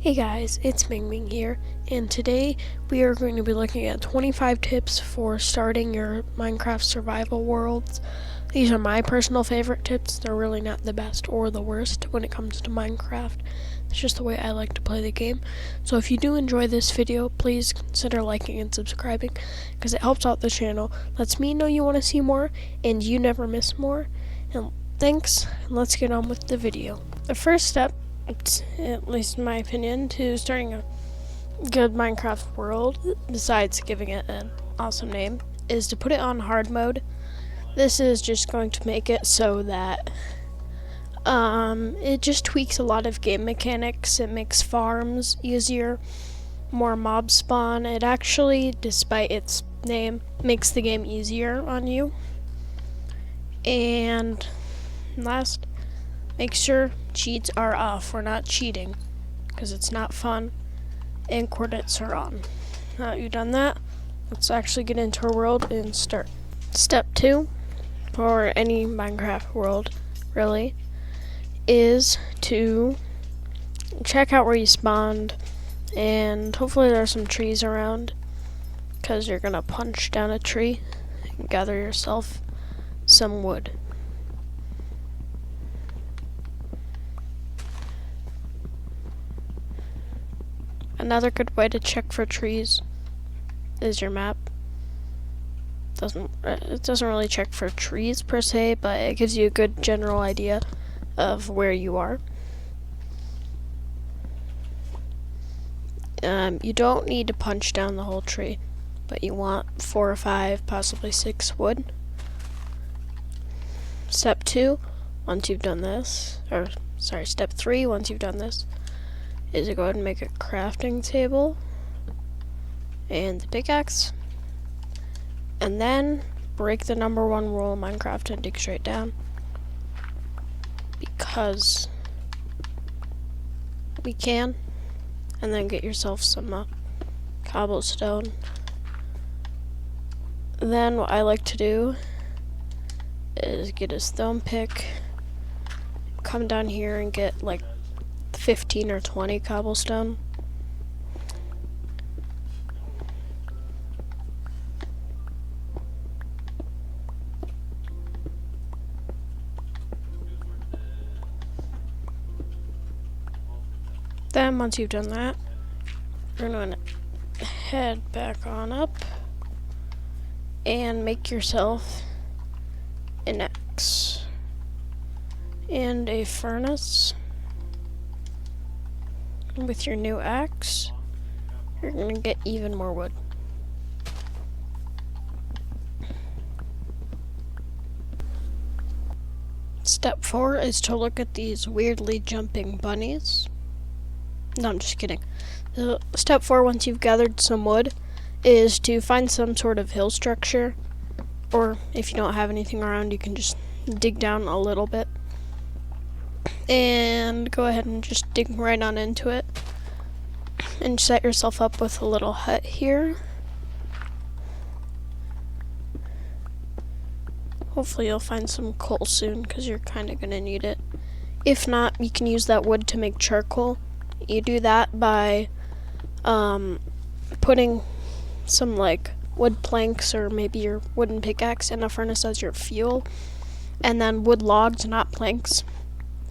Hey guys, it's Ming here, and today we are going to be looking at 25 tips for starting your Minecraft survival worlds. These are my personal favorite tips. They're really not the best or the worst when it comes to Minecraft. It's just the way I like to play the game. So if you do enjoy this video, please consider liking and subscribing, because it helps out the channel, lets me know you want to see more, and you never miss more. And thanks, and let's get on with the video. The first step, at least in my opinion, to starting a good Minecraft world, besides giving it an awesome name, is to put it on hard mode. This is just going to make it so that it just tweaks a lot of game mechanics. It makes farms easier, more mobs spawn. It actually, despite its name, makes the game easier on you. And last, make sure cheats are off. We're not cheating, because it's not fun, and coordinates are on. Now that you've done that, let's actually get into our world and start. Step 2, for any Minecraft world, really, is to check out where you spawned, and hopefully there are some trees around, because you're going to punch down a tree and gather yourself some wood. Another good way to check for trees is your map. It doesn't really check for trees per se, but it gives you a good general idea of where you are. You don't need to punch down the whole tree, but you want 4 or 5, possibly 6 wood. Step 2, once you've done this, step 3, once you've done this, is to go ahead and make a crafting table and the pickaxe, and then break the number 1 rule of Minecraft and dig straight down, because we can. And then get yourself some cobblestone. Then what I like to do is get a stone pick, come down here and get like 15 or 20 cobblestone. Then once you've done that, you're going to head back on up and make yourself an axe and a furnace. With your new axe, you're going to get even more wood. Step 4 is to look at these weirdly jumping bunnies. No, I'm just kidding. Step 4, once you've gathered some wood, is to find some sort of hill structure, or if you don't have anything around, you can just dig down a little bit and go ahead and just dig right on into it and set yourself up with a little hut here. Hopefully you'll find some coal soon, because you're kind of going to need it. If not, you can use that wood to make charcoal. You do that by putting some like wood planks or maybe your wooden pickaxe in a furnace as your fuel, and then wood logs, not planks,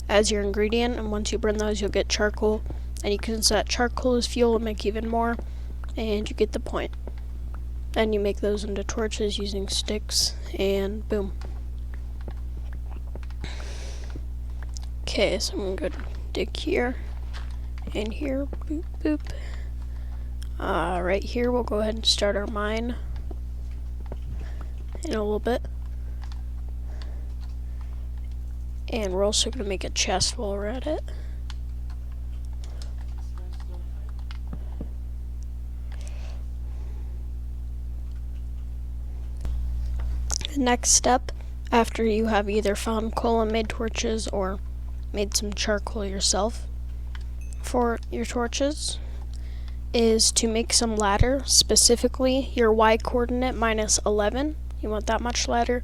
as your ingredient. And once you burn those, you'll get charcoal, and you can set charcoal as fuel and make even more, and you get the point. And you make those into torches using sticks, and boom. Okay, so I'm gonna go dig here and here, boop boop. Right here we'll go ahead and start our mine in a little bit. And we're also going to make a chest while we're at it. The next step, after you have either found coal and made torches or made some charcoal yourself for your torches, is to make some ladder, specifically your Y coordinate minus 11. You want that much ladder,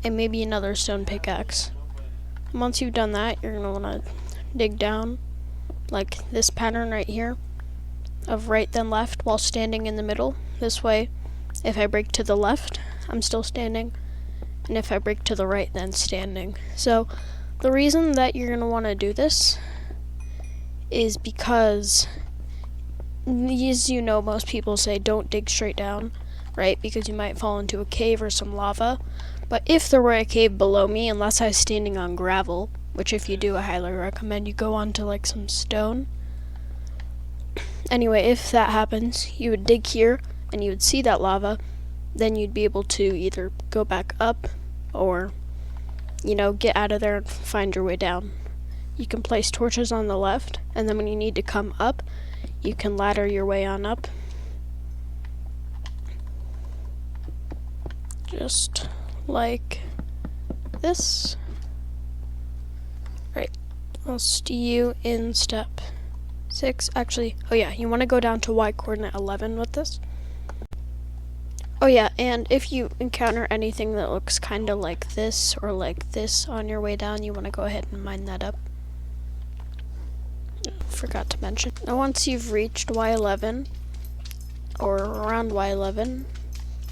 and maybe another stone pickaxe. And once you've done that, you're going to want to dig down like this pattern right here of right then left while standing in the middle. This way, if I break to the left, I'm still standing, and if I break to the right, then standing. So the reason that you're going to want to do this is because, as you know, most people say don't dig straight down, right? Because you might fall into a cave or some lava. But if there were a cave below me, unless I was standing on gravel, which if you do, I highly recommend you go onto like some stone. Anyway, if that happens, you would dig here and you would see that lava. Then you'd be able to either go back up or, you know, get out of there and find your way down. You can place torches on the left, and then when you need to come up, you can ladder your way on up. Just like this. Right. I'll see you in step 6. Actually, oh yeah, you want to go down to Y coordinate 11 with this. Oh yeah, and if you encounter anything that looks kind of like this or like this on your way down, you want to go ahead and mine that up. Forgot to mention. Now once you've reached Y11, or around Y11,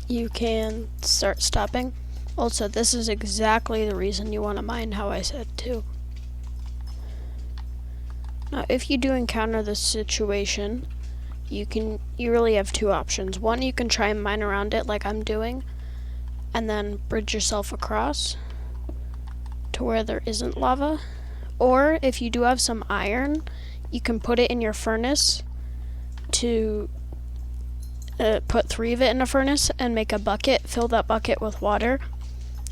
you can start stopping. Also, this is exactly the reason you want to mine how I said too. Now if you do encounter this situation, you really have two options. One, you can try and mine around it like I'm doing, and then bridge yourself across to where there isn't lava. Or if you do have some iron, you can put it in your furnace to put 3 of it in a furnace and make a bucket, fill that bucket with water,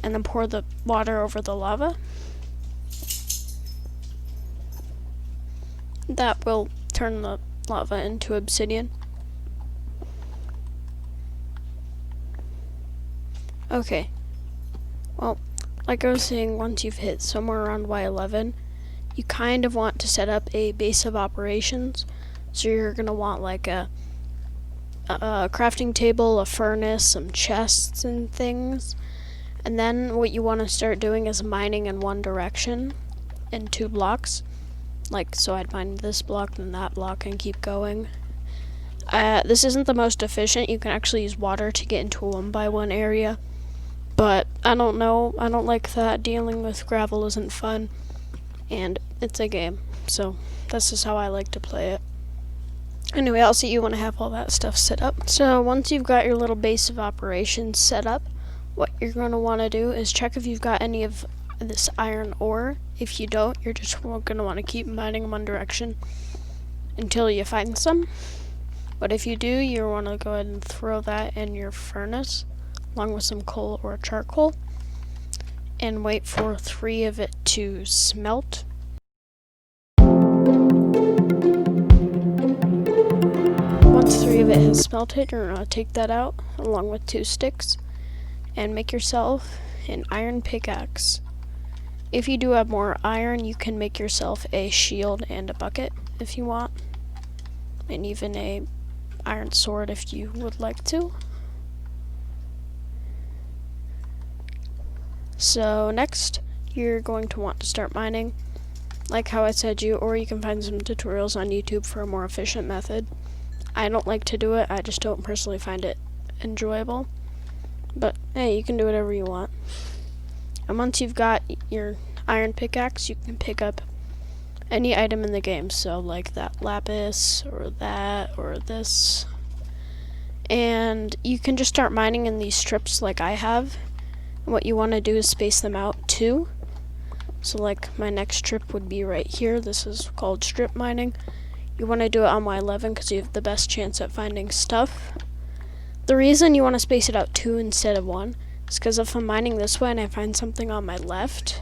and then pour the water over the lava. That will turn the lava into obsidian. Okay, well, like I was saying, once you've hit somewhere around Y11, you kind of want to set up a base of operations. So you're going to want like a crafting table, a furnace, some chests and things. And then what you want to start doing is mining in one direction in 2 blocks. Like, so I'd mine this block, then that block, and keep going. This isn't the most efficient. You can actually use water to get into a 1x1 area. But I don't know. I don't like that. Dealing with gravel isn't fun. And it's a game. So this is how I like to play it. Anyway, I'll see you when I have all that stuff set up. So once you've got your little base of operations set up, what you're going to want to do is check if you've got any of this iron ore. If you don't, you're just going to want to keep mining in one direction until you find some. But if you do, you want to go ahead and throw that in your furnace along with some coal or charcoal and wait for 3 of it to smelt. Once 3 of it has smelted, you're going to take that out along with 2 sticks and make yourself an iron pickaxe. If you do have more iron, you can make yourself a shield and a bucket if you want, and even a iron sword if you would like to. So next, you're going to want to start mining, like how I said or you can find some tutorials on YouTube for a more efficient method. I don't like to do it, I just don't personally find it enjoyable. But hey, you can do whatever you want. And once you've got your iron pickaxe, you can pick up any item in the game. So like that lapis, or that, or this. And you can just start mining in these strips like I have. And what you want to do is space them out too. So like my next strip would be right here. This is called strip mining. You want to do it on Y11 because you have the best chance at finding stuff. The reason you want to space it out 2 instead of 1 is because if I'm mining this way and I find something on my left,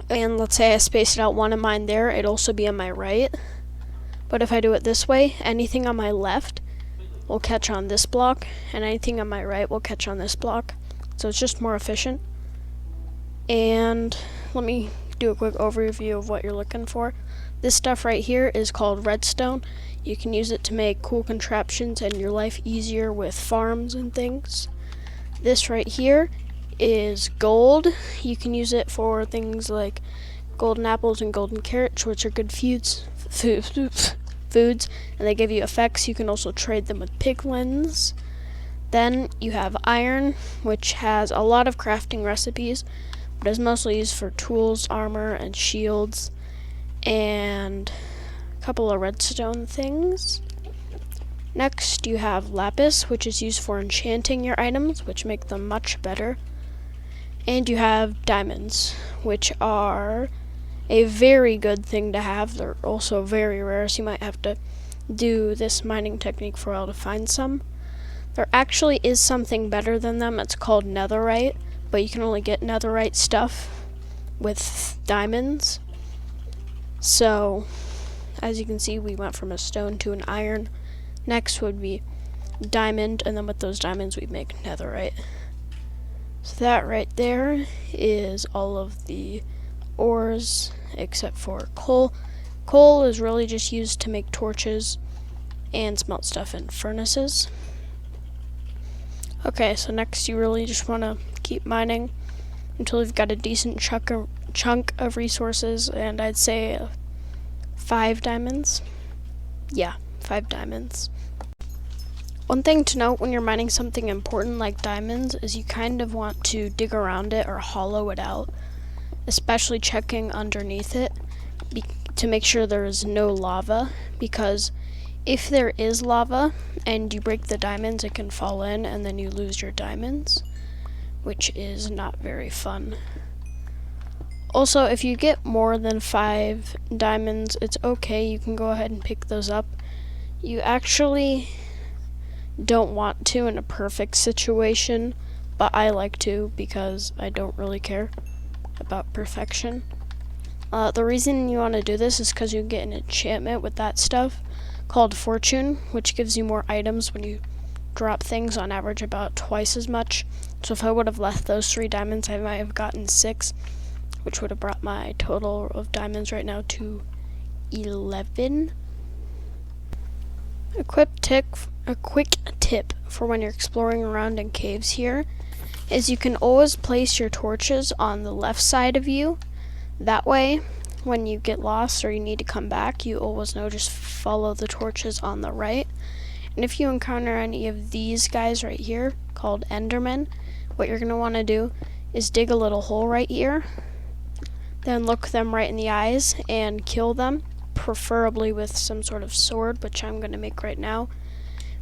and let's say I space it out 1 and mine there, it'd also be on my right. But if I do it this way, anything on my left will catch on this block, and anything on my right will catch on this block. So it's just more efficient. And let me do a quick overview of what you're looking for. This stuff right here is called redstone. You can use it to make cool contraptions and your life easier with farms and things. This right here is gold. You can use it for things like golden apples and golden carrots, which are good foods, and they give you effects. You can also trade them with piglins. Then you have iron, which has a lot of crafting recipes, but is mostly used for tools, armor, and shields, and a couple of redstone things. Next, you have lapis, which is used for enchanting your items, which make them much better. And you have diamonds, which are a very good thing to have. They're also very rare, so you might have to do this mining technique for a while to find some. There actually is something better than them. It's called netherite, but you can only get netherite stuff with diamonds. So, as you can see, we went from a stone to an iron. Next would be diamond, and then with those diamonds we make netherite. So that right there is all of the ores except for coal. Coal is really just used to make torches and smelt stuff in furnaces. Okay, so next you really just want to keep mining until you've got a decent chunk of resources, and I'd say 5 diamonds. Yeah, 5 diamonds. One thing to note when you're mining something important like diamonds is you kind of want to dig around it or hollow it out, especially checking underneath it to make sure there is no lava, because if there is lava and you break the diamonds, it can fall in and then you lose your diamonds, which is not very fun. Also, if you get more than 5 diamonds, it's okay, you can go ahead and pick those up. You actually don't want to in a perfect situation, but I like to because I don't really care about perfection. The reason you want to do this is because you get an enchantment with that stuff called Fortune, which gives you more items when you drop things, on average about twice as much. So if I would have left those 3 diamonds, I might have gotten 6, which would have brought my total of diamonds right now to 11. A quick tip for when you're exploring around in caves here is you can always place your torches on the left side of you. That way, when you get lost or you need to come back, you always know just follow the torches on the right. And if you encounter any of these guys right here, called Endermen, what you're going to want to do is dig a little hole right here, then look them right in the eyes and kill them, preferably with some sort of sword, which I'm going to make right now,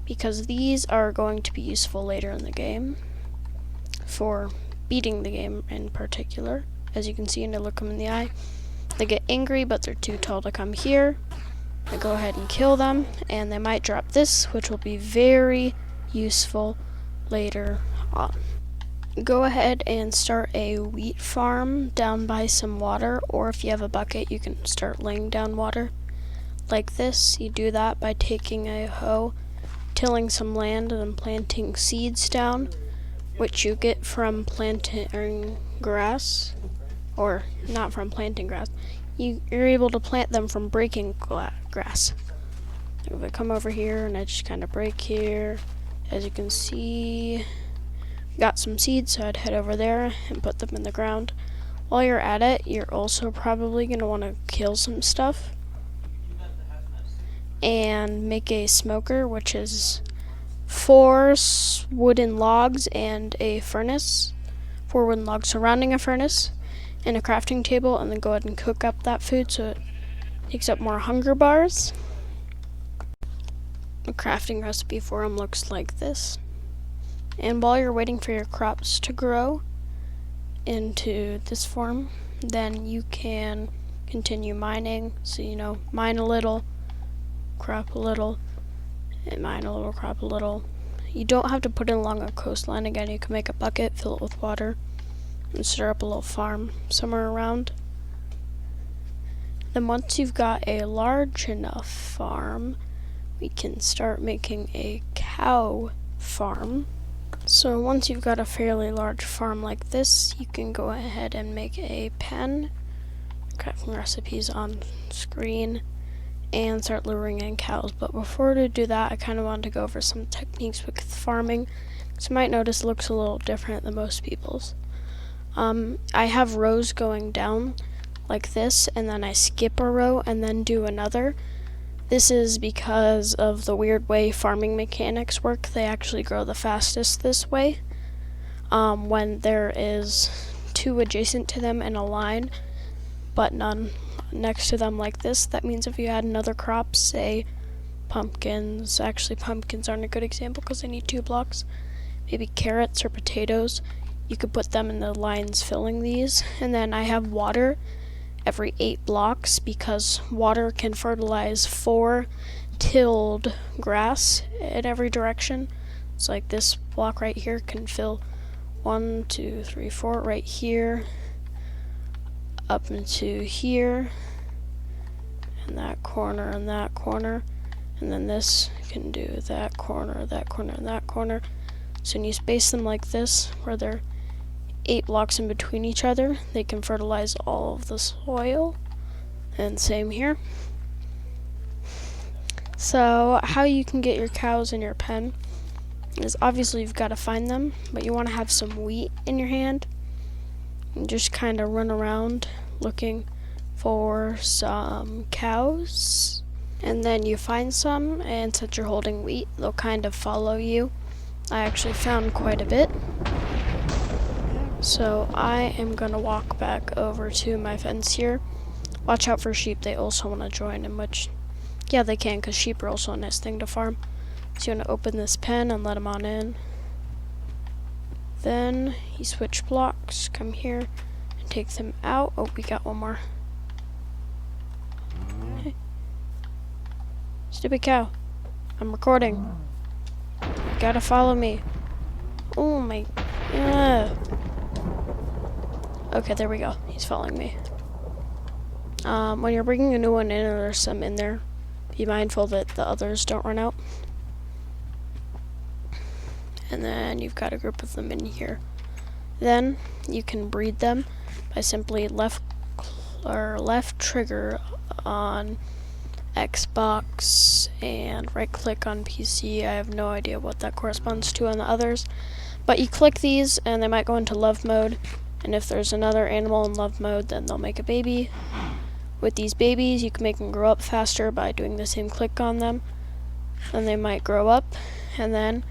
because these are going to be useful later in the game, for beating the game in particular. As you can see, and I look them in the eye, they get angry, but they're too tall to come here. I go ahead and kill them, and they might drop this, which will be very useful later on. Go ahead and start a wheat farm down by some water, or if you have a bucket, you can start laying down water like this. You do that by taking a hoe, tilling some land, and then planting seeds down, which you get from planting grass, or not from planting grass. You're able to plant them from breaking grass. If I come over here and I just kind of break here, as you can see, got some seeds, so I'd head over there and put them in the ground. While you're at it, you're also probably going to want to kill some stuff and make a smoker, which is 4 wooden logs and a furnace, 4 wooden logs surrounding a furnace, and a crafting table, and then go ahead and cook up that food so it takes up more hunger bars. The crafting recipe for them looks like this. And while you're waiting for your crops to grow into this form, then you can continue mining. So, mine a little, crop a little, and mine a little, crop a little. You don't have to put it along a coastline. Again, you can make a bucket, fill it with water, and stir up a little farm somewhere around. Then once you've got a large enough farm, we can start making a cow farm. So once you've got a fairly large farm like this, you can go ahead and make a pen, crafting recipes on screen, and start luring in cows. But before to do that, I kind of wanted to go over some techniques with farming, so you might notice it looks a little different than most people's. I have rows going down like this, and then I skip a row and then do another. This is because of the weird way farming mechanics work. They actually grow the fastest this way. When there is 2 adjacent to them in a line, but none next to them like this. That means if you add another crop, say pumpkins, actually pumpkins aren't a good example because they need 2 blocks, maybe carrots or potatoes, you could put them in the lines filling these. And then I have water every 8 blocks because water can fertilize 4 tilled grass in every direction. It's like this block right here can fill 1, 2, 3, 4 right here, up into here, and that corner, and that corner, and then this can do that corner, and that corner. So when you space them like this, where they're 8 blocks in between each other, they can fertilize all of the soil, and same here. So how you can get your cows in your pen is obviously you've got to find them, but you want to have some wheat in your hand and just kind of run around looking for some cows. And then you find some, and since you're holding wheat, they'll kind of follow you. I actually found quite a bit. So I am gonna walk back over to my fence here. Watch out for sheep, they also want to join, in which, yeah, they can, because sheep are also a nice thing to farm. So you want to open this pen and let them on in. Then you switch blocks, come here, and take them out. Oh, we got one more. Hey. Stupid cow. I'm recording. You gotta follow me. Oh my... Okay, there we go. He's following me. When you're bringing a new one in, or there's some in there, be mindful that the others don't run out. And then you've got a group of them in here. Then you can breed them by simply left trigger on Xbox and right click on PC. I have no idea what that corresponds to on the others, but you click these and they might go into love mode, and if there's another animal in love mode, then they'll make a baby. With these babies, you can make them grow up faster by doing the same click on them. Then they might grow up, and then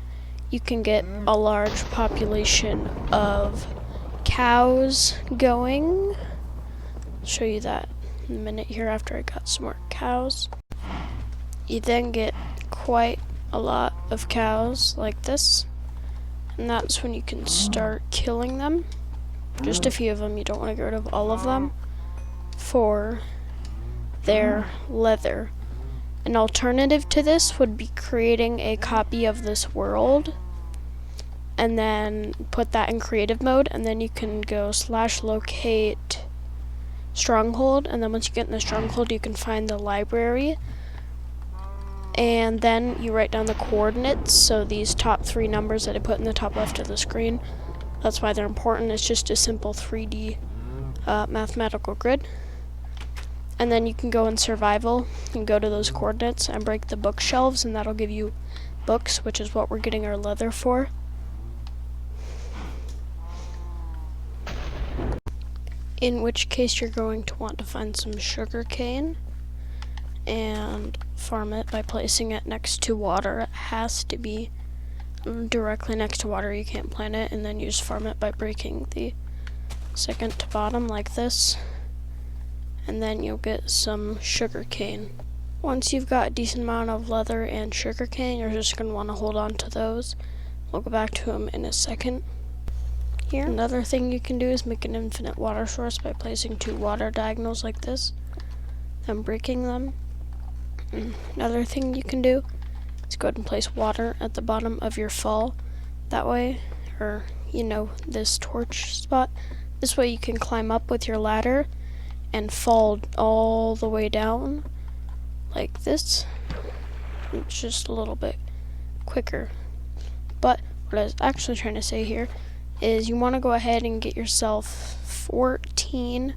you can get a large population of cows going. I'll show you that in a minute here after I got some more cows. You then get quite a lot of cows like this, and that's when you can start killing them. Just a few of them, you don't want to get rid of all of them, for their leather. An alternative to this would be creating a copy of this world and then put that in creative mode, and then you can go /locate stronghold, and then once you get in the stronghold you can find the library, and then you write down the coordinates. So these top 3 numbers that I put in the top left of the screen, that's why they're important. It's just a simple 3D mathematical grid. And then you can go in survival and go to those coordinates and break the bookshelves, and that'll give you books, which is what we're getting our leather for. In which case you're going to want to find some sugar cane and farm it by placing it next to water. It has to be directly next to water, you can't plant it, and then you just farm it by breaking the second to bottom like this, and then you'll get some sugar cane. Once you've got a decent amount of leather and sugar cane, you're just going to want to hold on to those. We'll go back to them in a second. Here, another thing you can do is make an infinite water source by placing 2 water diagonals like this, then breaking them. Another thing you can do is go ahead and place water at the bottom of your fall. That way, or this torch spot, this way you can climb up with your ladder and fall all the way down like this. It's just a little bit quicker. But what I was actually trying to say here is you want to go ahead and get yourself 14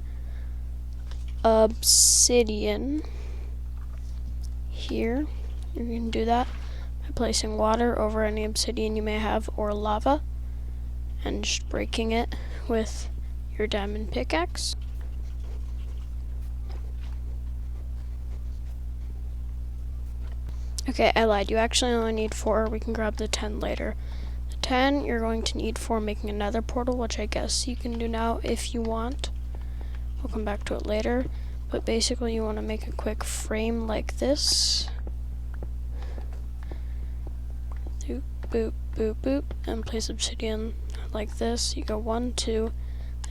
obsidian here. You can do that by placing water over any obsidian you may have, or lava, and just breaking it with your diamond pickaxe. Okay, I lied. You actually only need 4. We can grab the 10 later. The 10 you're going to need for making another portal, which I guess you can do now if you want. We'll come back to it later. But basically you want to make a quick frame like this. Boop, boop, boop, boop. And place obsidian like this. You go 1, 2,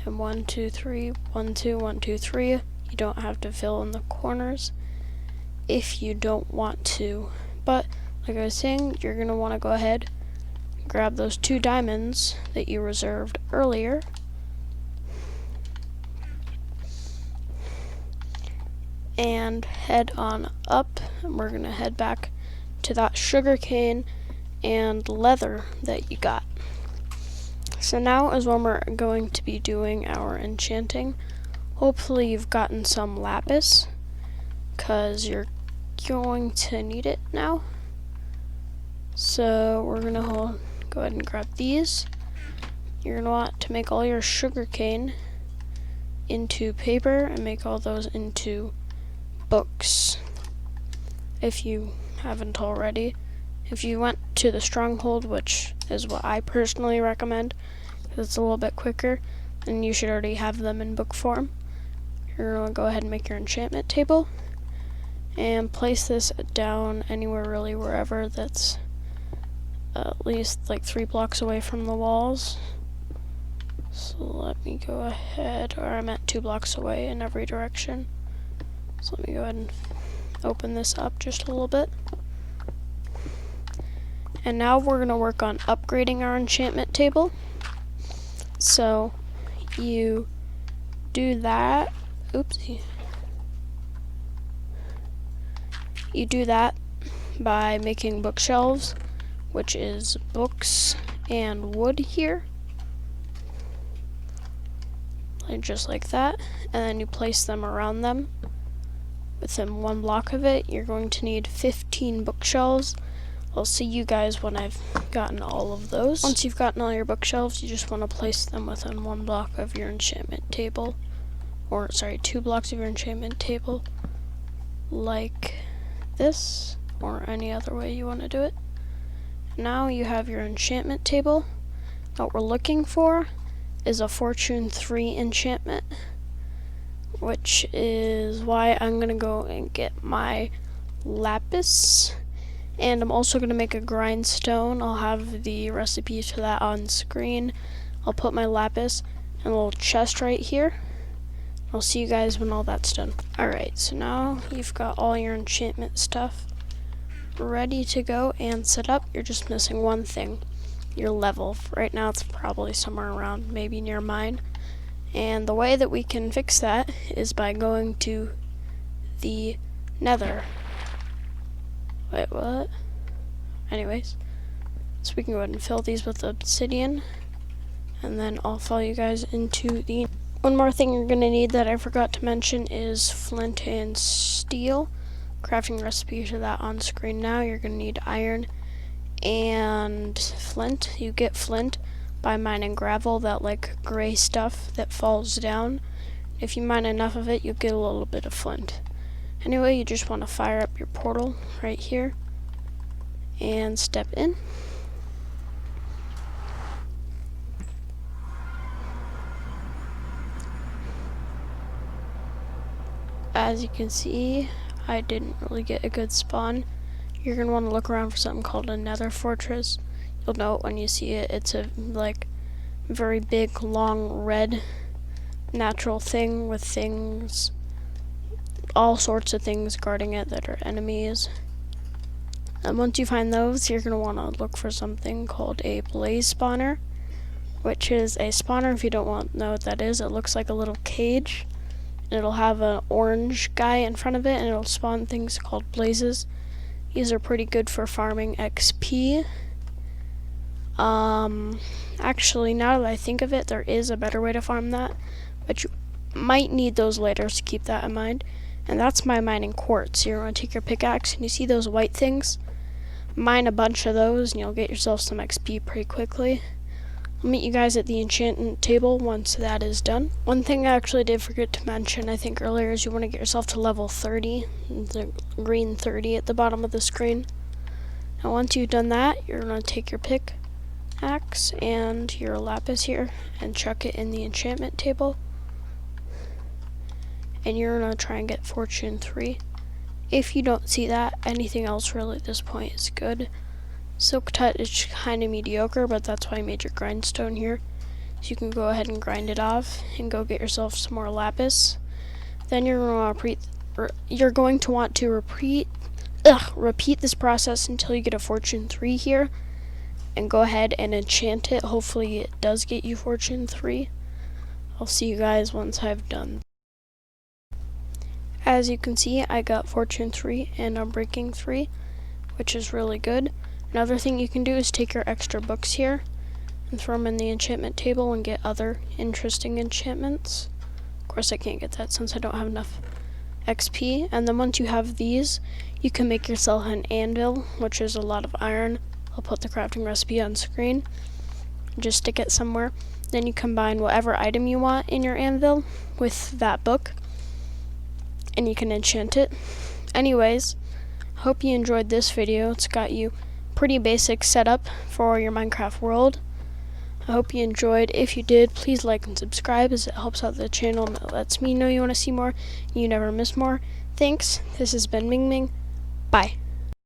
and 1, 2, 3, 1, 2, 1, 2, 3. You don't have to fill in the corners if you don't want to. But like I was saying, you're going to want to go ahead, grab those 2 diamonds that you reserved earlier, and head on up, and we're going to head back to that sugarcane and leather that you got. So now is when we're going to be doing our enchanting. Hopefully you've gotten some lapis, because you're going to need it now. So we're going to go ahead and grab these. You're going to want to make all your sugarcane into paper and make all those into books if you haven't already. If you went to the stronghold, which is what I personally recommend because it's a little bit quicker, then you should already have them in book form. You're going to go ahead and make your enchantment table and place this down anywhere, really wherever that's at least like 3 blocks away from the walls. So let me go ahead, or I'm at 2 blocks away in every direction. So let me go ahead and open this up just a little bit. And now we're going to work on upgrading our enchantment table. So you do that. Oopsie. You do that by making bookshelves, which is books and wood here. And just like that. And then you place them around them. Within 1 block of it, you're going to need 15 bookshelves. I'll see you guys when I've gotten all of those. Once you've gotten all your bookshelves, you just want to place them within 1 block of your enchantment table. Or, sorry, 2 blocks of your enchantment table. Like this, or any other way you want to do it. Now you have your enchantment table. What we're looking for is a Fortune 3 enchantment, which is why I'm going to go and get my lapis. And I'm also going to make a grindstone. I'll have the recipe for that on screen. I'll put my lapis in a little chest right here. I'll see you guys when all that's done. Alright, so now you've got all your enchantment stuff ready to go and set up. You're just missing one thing, your level. Right now it's probably somewhere around maybe near mine. And the way that we can fix that is by going to the Nether. Wait, what? Anyways, so we can go ahead and fill these with obsidian, and then I'll follow you guys into the... One more thing you're going to need that I forgot to mention is flint and steel. Crafting recipe for that on screen now. You're going to need iron and flint. You get flint by mining gravel, that like gray stuff that falls down. If you mine enough of it, you'll get a little bit of flint. Anyway, you just want to fire up your portal right here and step in. As you can see, I didn't really get a good spawn. You're going to want to look around for something called a nether fortress. You'll know it when you see it. It's a like very big, long, red natural thing with things, all sorts of things guarding it that are enemies. And once you find those, you're going to want to look for something called a blaze spawner, which is a spawner. If you don't know what that is, it looks like a little cage. It'll have an orange guy in front of it, and it'll spawn things called blazes. These are pretty good for farming XP. Actually, now that I think of it, there is a better way to farm that, but you might need those later, so keep that in mind. And that's by mining quartz. You're going to take your pickaxe, and you see those white things? Mine a bunch of those, and you'll get yourself some XP pretty quickly. I'll meet you guys at the enchantment table once that is done. One thing I actually did forget to mention, I think earlier, is you want to get yourself to level 30, the green 30 at the bottom of the screen. Now once you've done that, you're going to take your pickaxe and your lapis here and chuck it in the enchantment table. And you're going to try and get fortune 3. If you don't see that, anything else really at this point is good. Silk Tut is kind of mediocre, but that's why I made your grindstone here. So you can go ahead and grind it off and go get yourself some more lapis. Then you're going to want to repeat this process until you get a fortune 3 here. And go ahead and enchant it. Hopefully it does get you fortune 3. I'll see you guys once I've done. As you can see, I got fortune 3 and unbreaking 3, which is really good. Another thing you can do is take your extra books here and throw them in the enchantment table and get other interesting enchantments. Of course, I can't get that since I don't have enough XP. And then once you have these, you can make yourself an anvil, which is a lot of iron. I'll put the crafting recipe on screen. Just stick it somewhere. Then you combine whatever item you want in your anvil with that book, and you can enchant it. Anyways, hope you enjoyed this video. It's got you pretty basic setup for your Minecraft world. I hope you enjoyed. If you did, please like and subscribe as it helps out the channel and it lets me know you want to see more and you never miss more. Thanks. This has been Ming. Bye.